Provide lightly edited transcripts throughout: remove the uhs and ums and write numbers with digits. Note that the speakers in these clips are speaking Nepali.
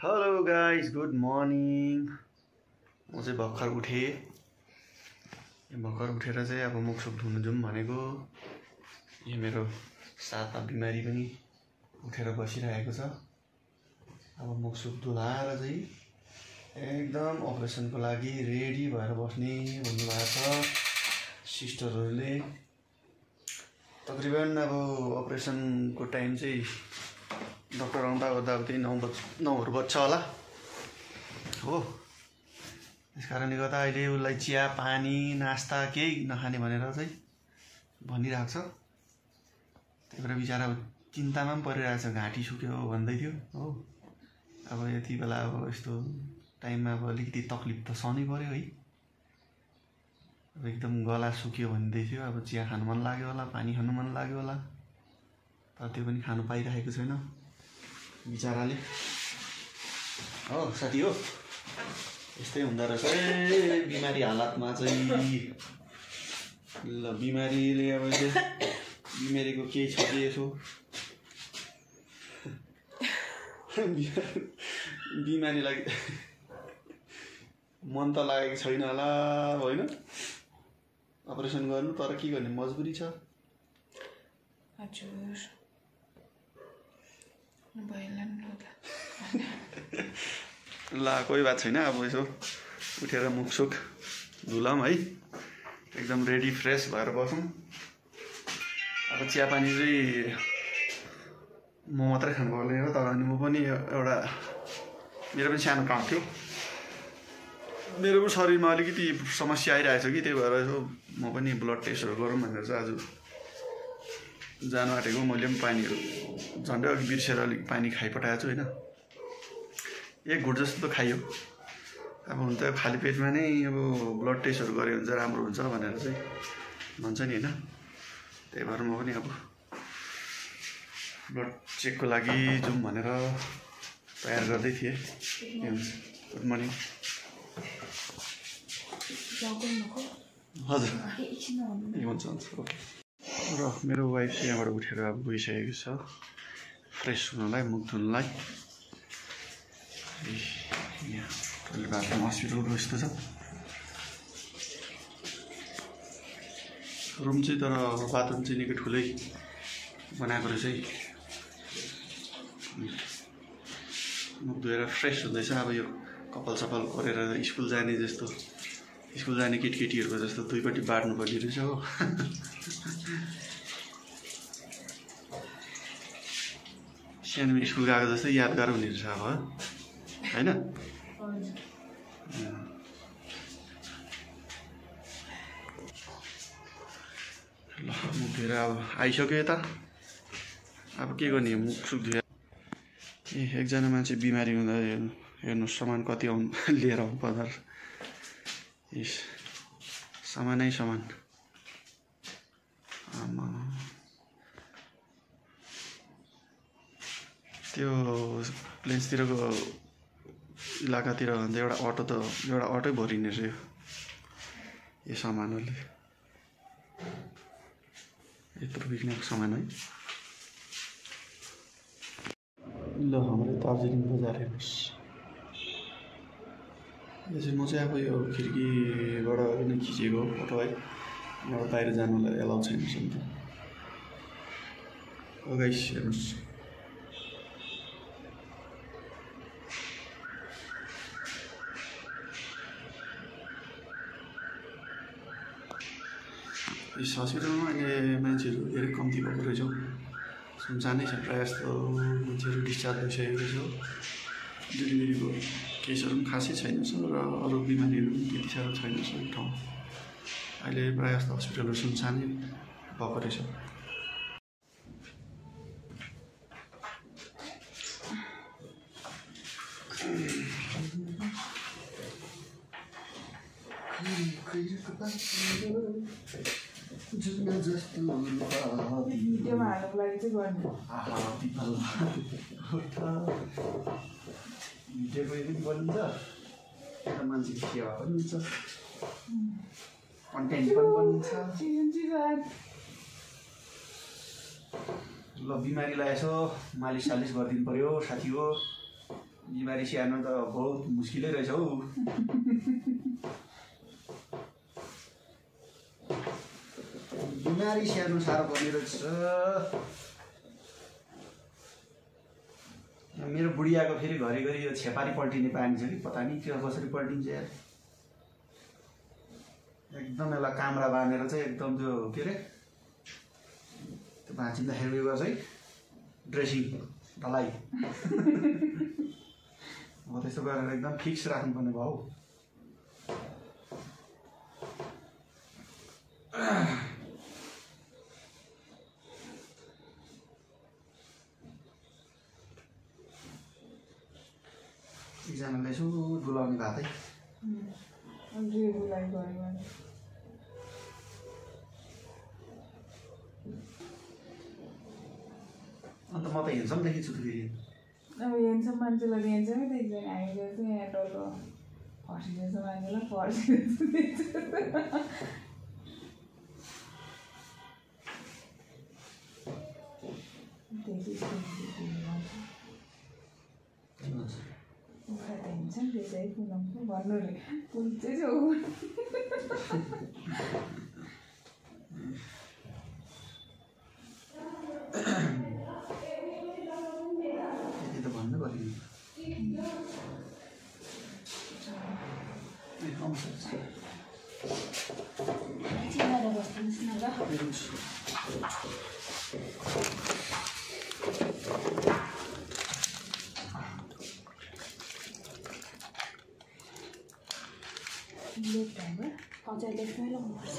Hello guys, good morning. म चाहिँ भर्खर उठेर चाहिँ अब मुखसुख धुनु जाउँ भनेको। यो मेरो साथमा बिमारी पनि उठेर बसिरहेको छ। अब मुखसुख धुलाएर चाहिँ एकदम अपरेसनको लागि रेडी भएर बस्ने भन्नुभएको छ सिस्टरहरूले। तकरिबन अब अपरेसनको टाइम चाहिँ डक्टर आउँदा ओर्दा त्यही 9 बज्छ होला हो। त्यस कारणले गर्दा अहिले उसलाई चिया पानी नास्ता केही नखाने भनेर चाहिँ भनिरहेको छ। त्यही भएर बिचरा चिन्तामा पनि परिरहेको छ, घाँटी सुक्यो भन्दै थियो हो। अब यति बेला अब यस्तो टाइममा अब अलिकति तकलिफ त सहनै पर्यो है। अब एकदम गला सुक्यो भन्दै थियो। अब चिया खानु मन लाग्यो होला, पानी खानु मन लाग्यो होला, तर त्यो पनि खानु पाइरहेको छैन बिचराले हो। साथी हो, यस्तै हुँदो रहेछ बिमारी हालतमा चाहिँ। ल बिमारीले अब बिमारीको केही छ कि यसो बिमारीलाई मन त लागेको छैन होला होइन अपरेसन गर्नु, तर के गर्ने मजबुरी छ। हजुर ल कोही बात छैन। अब यसो उठेर मुखसुख धुलौँ है, एकदम रेडी फ्रेस भएर बसौँ। अब चियापानी चाहिँ म मात्रै खानु पर्ने हो, तर अनि म पनि एउटा मेरो पनि सानो काम थियो। मेरो पनि शरीरमा अलिकति समस्या आइरहेको छ कि, त्यही भएर यसो म पनि ब्लड टेस्टहरू गरौँ भनेर चाहिँ आज जानु आँटेको। मैले पनि पानीहरू झन्डै अघि बिर्सेर अलिक पानी खाइपठाएको छु होइन। 1 घुट जस्तो त खाइयो। अब हुन त खाली पेटमा नै अब ब्लड टेस्टहरू गऱ्यो भने चाहिँ राम्रो हुन्छ भनेर चाहिँ भन्छ नि होइन। त्यही भएर म पनि अब ब्लड चेकको लागि जाउँ भनेर तयार गर्दै थिएँ। Good morning. हजुर हुन्छ हुन्छ ओके। र मेरो वाइफ चाहिँ यहाँबाट उठेर अब गइसकेको छ फ्रेस हुनलाई, मुख धुनलाई। यहाँ टोइलेट बाथरुम हस्पिटलको यस्तो छ रुम चाहिँ, तर बाथरुम चाहिँ निकै ठुलै बनाएको रहेछ है। मुख धोएर फ्रेस हुँदैछ। अब यो कपाल सपाल गरेर स्कुल जाने जस्तो, स्कुल जाने केटीहरूको जस्तो दुईपट्टि बाट्नु पर्ने रहेछ हो। सानोमा स्कुल गएको जस्तै यादगार हुने रहेछ अब होइन। ल मुख धोएर अब आइसक्यो यता। अब के गर्ने, मुख सुख धोएर। एकजना मान्छे बिमारी हुँदा हेर्नु सामान कति लिएर आउनु पर्दा यस सामानै सामान। आमा त्यो प्लेन्सतिरको इलाकातिर भन्दा एउटा अटै भरिने रहेछ यो सामानहरूले। यत्रो बिक्नेको सामान है। ल हाम्रो दार्जिलिङ बजार हेर्नुहोस्। यो चाहिँ म चाहिँ अब यो खिड्कीबाट नै खिचेको फोटो है। यहाँ बाहिर जानुलाई एलाउ छैन नि त। हो गाइस हेर्नुहोस्, यस हस्पिटलमा अहिले मान्छेहरू धेरै कम्ती भएको रहेछ। सुनसानै छ, प्रायः जस्तो मान्छेहरू डिस्चार्ज भइसकेको रहेछ। डेलिभरीको केसहरू पनि खासै छैन र अरू बिमारीहरू पनि त्यति साह्रो छैन सबै ठाउँ। अहिले प्रायः जस्तो हस्पिटलहरू सुनसानै भएको रहेछ। भिडियोमा हाल्नुको लागि चाहिँ गर्नु भिडियोको पनि बनिन्छ, मान्छेको सेवा पनि हुन्छ, कन्टेन्ट पनि बनिन्छ। ल बिमारीलाई यसो मालिस सालिस गरिदिनु पर्यो साथी हो। बिमारी स्याहार्नु त बहुत मुस्किलै रहेछ हौ। बिमारी स्याहार्नु साह्रो पर्ने रहेछ। मेरो बुढियाको फेरि घरिघरि यो छेपारी पल्टिने बानी छ कि पता नि त्यो कसरी पल्टिन्छ यार। एकदम यसलाई कामरा बाँधेर चाहिँ एकदम त्यो के अरे त्यो भाँचिँदाखेरि उयो गर्छ है ड्रेसिङ ढलाइ हो त्यस्तो गरेर एकदम फिक्स राख्नुपर्ने भयो हौ। एकजनाले यसो डुलाउने भएको अन्त म त हेन्सम देखिन्छु फेरि। अब हेन्सम मान्छेलाई हेन्समै देख्दैन, हामीले चाहिँ यहाँ डल्लो फर्सिँदैछ मान्छेलाई फर्सिँदैछ हेन्छन् त्यसै पुनमको भन्नु रे कुन चाहिँ छौ लेफ्ट ह्यान्ड हजुर लेफ्टमै लगाउनुपर्छ।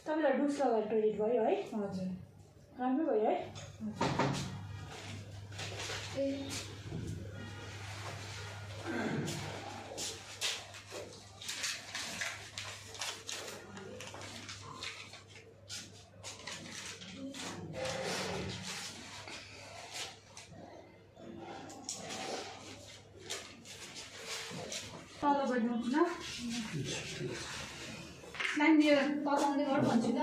तपाईँलाई डुस लगाएर क्रेडिट भयो है? हजुर राम्रै भयो है? ए तल बढ्नु ल नानी तताउँदै गर भन्छु ल।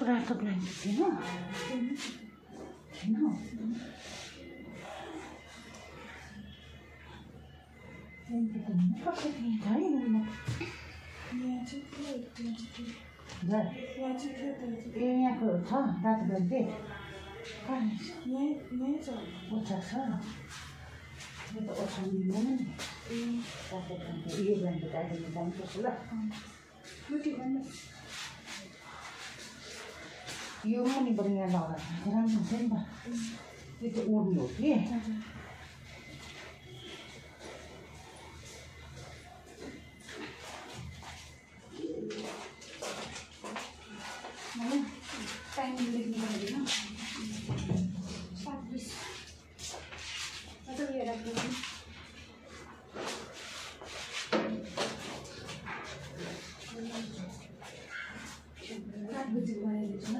रातो ब्ल्याङ्केट थिएन थिएन ए यहाँको छ रातो ब्ल्याङ्केट ओछ्याएको छ यो त ओछ्याउनु मिल्दैन नि रातो ब्ल्याङ्केट यो ब्ल्याङ्केट अहिले जानुपर्छ ल। यो मुनिबाट यहाँ लगाएर राम्रो हुन्छ नि त त्यो चाहिँ ओर्ने हो कि टाइम लेख्नु पर्दैन 7:20 उयो राख्नु बुझेको बनाइदिन्छु न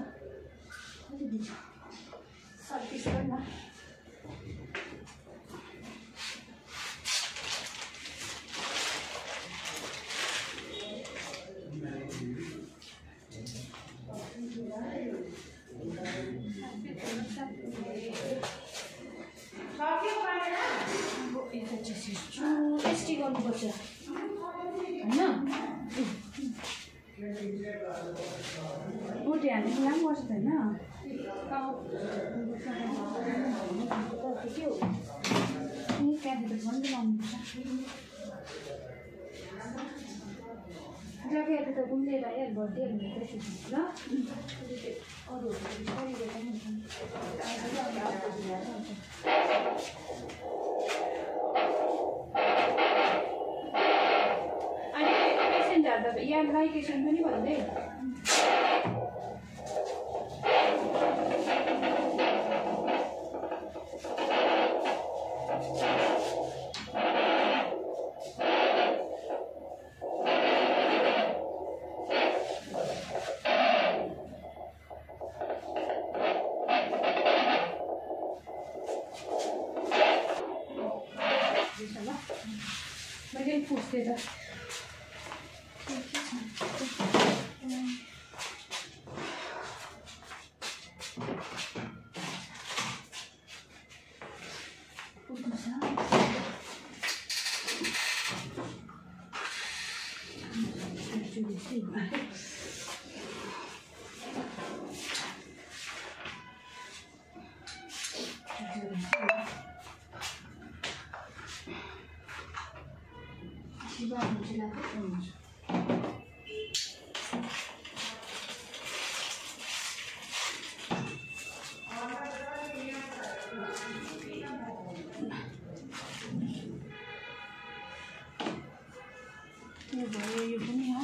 कति दिन्छ 37 गर्न टेस्टी गर्नुपर्छ होइन रोटी हाल्ने राम्रो गर्छ त होइन के हो क्यापिटल पनि लाउनुपर्छ जब त घुम्ने यार बर्थडे भनेर ल अरूहरू यहाँ लाइकेसन पनि भन्दै मैले पुस्थे त यो पनि हो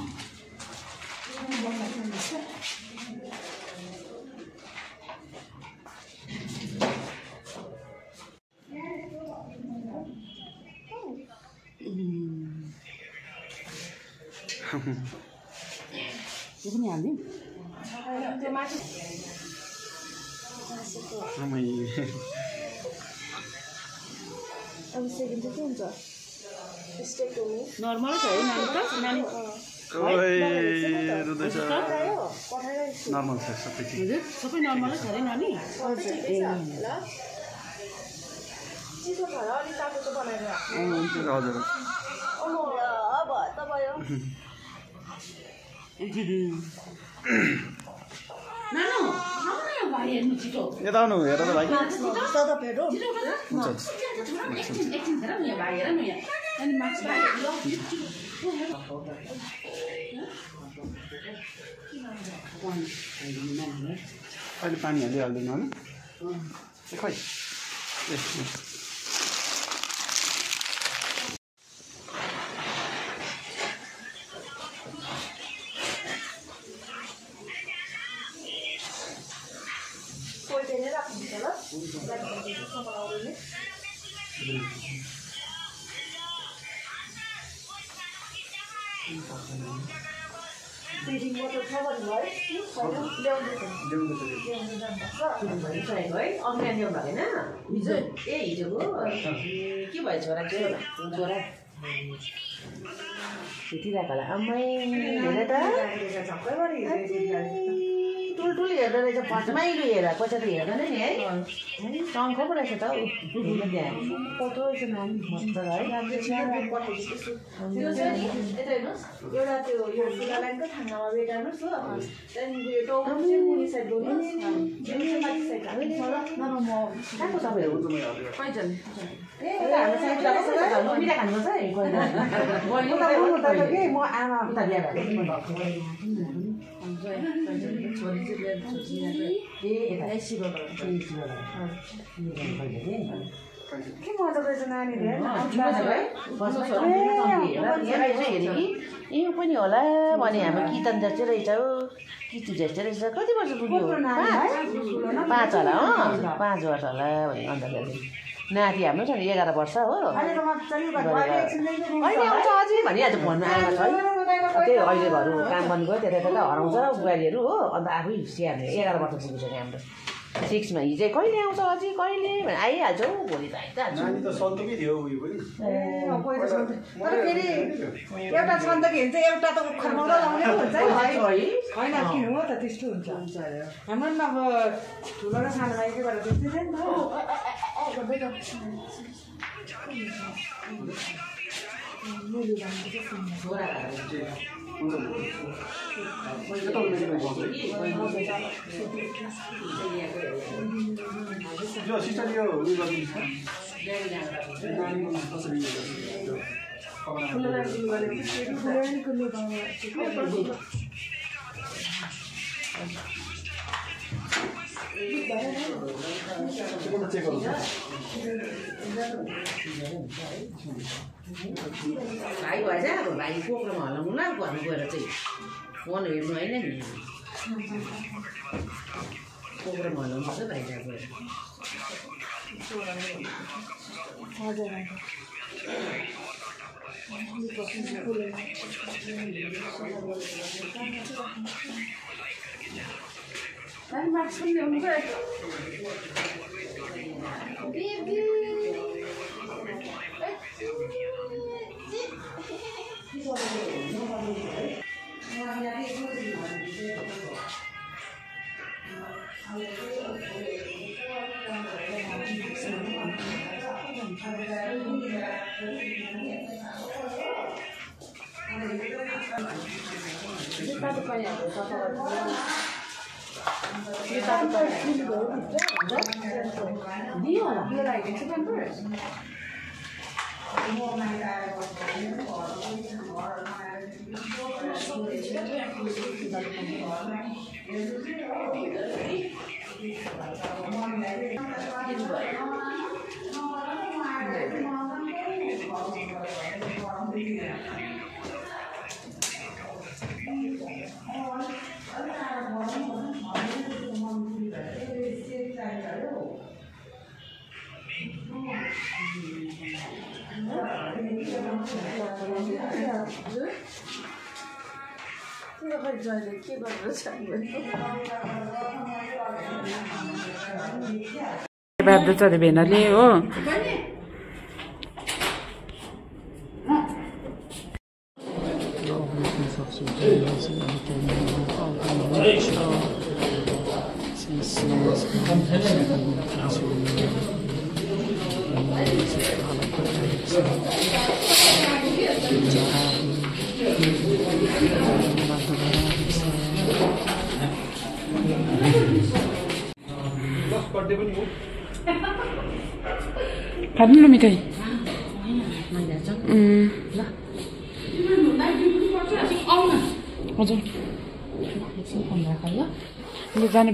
यो पनि हाल्ने अब सेकेन्ड चाहिँ के हुन्छ नर्मल छ है नानी नर्मल छ सबै चिज हजुर सबै नर्मल छ अरे नानी चिसो छ र अलिक तातो चाहिँ बनाएर हजुर अब त भयो नानु भाइ हेर्नु छिटो यता आउनु हेर त भाइ त भेटौँ हुन्छ एकछिन हेर न भाइ हेर न यहाँ अनि माक्स भाइ अहिले पानी हालिहाल्दैन होला खै ब्लिडिङ वाटर छ भन्नुभयो ल्याउँदैछ है अघिल्लो ल्याउनु भएन हिजो हिजोको के भयो छोरा छोरा भेटिरहेको होला आमै हेर त ठुल्ठुलो हेर्दो रहेछ फर्स्टमाइलो हेर पछि त हेर्दैन नि है टङ्को पो रहेछ त त्यहाँ कस्तो रहेछ नानी मस्त है एउटा त्यो यो फुलालाइनको थाङ्नामा भेटाउनुहोस् हो त्यहाँदेखि यो टाउको चाहिँ मुनि साइड गर्नुहोस् माथि साइड कहाँको तपाईँहरू कैजन म आमा उता बिहा के मजा रहेछ नानीले यो पनि होला भने हाम्रो कितन जस्तै रहेछ हो किचु जस्तै रहेछ कति वर्ष पुग्यो 5 होला हो 5 वर्ष होला भने अन्त नाति हाम्रो छ नि 11 वर्ष हो अहिले आउँछ अझै भनिहाल्छ फोनमा आएको छ त्यही अहिले घरु काम बन्द गयो त्यता हराउँछ बुहारीहरू हो अन्त आफै स्याहार्ने 11 वर्ष पुगिसक्यो हाम्रो 6 मा हिजै कहिले आउँछ अझै कहिले भने आइहाल्छ हौ भोलि त आइहाल्छ नानी त सन्तोकै थियो उयो पनि तर फेरि एउटा सन्तकी हुन्छ एउटा त खर्माउला लाउने पो हुन्छ होइन किन हो त त्यस्तो हुन्छ हाम्रो पनि अब ठुलो र सानोमा एकै बेला त्यस्तै थियो नि त यो सिस्टर यो उयो गरिदिनुहोस् चेक गर्नु भाइ भएछ अब भाइ पोखरामा हल्लाउनु ल घरमा गएर चाहिँ फोन हेर्नु होइन नि पोखरामा हल्लाउनु पर्छ भाइ जहाँ गएर बाब्दा चढे भेनाले हो खानु ल मिठाई हजुर जाने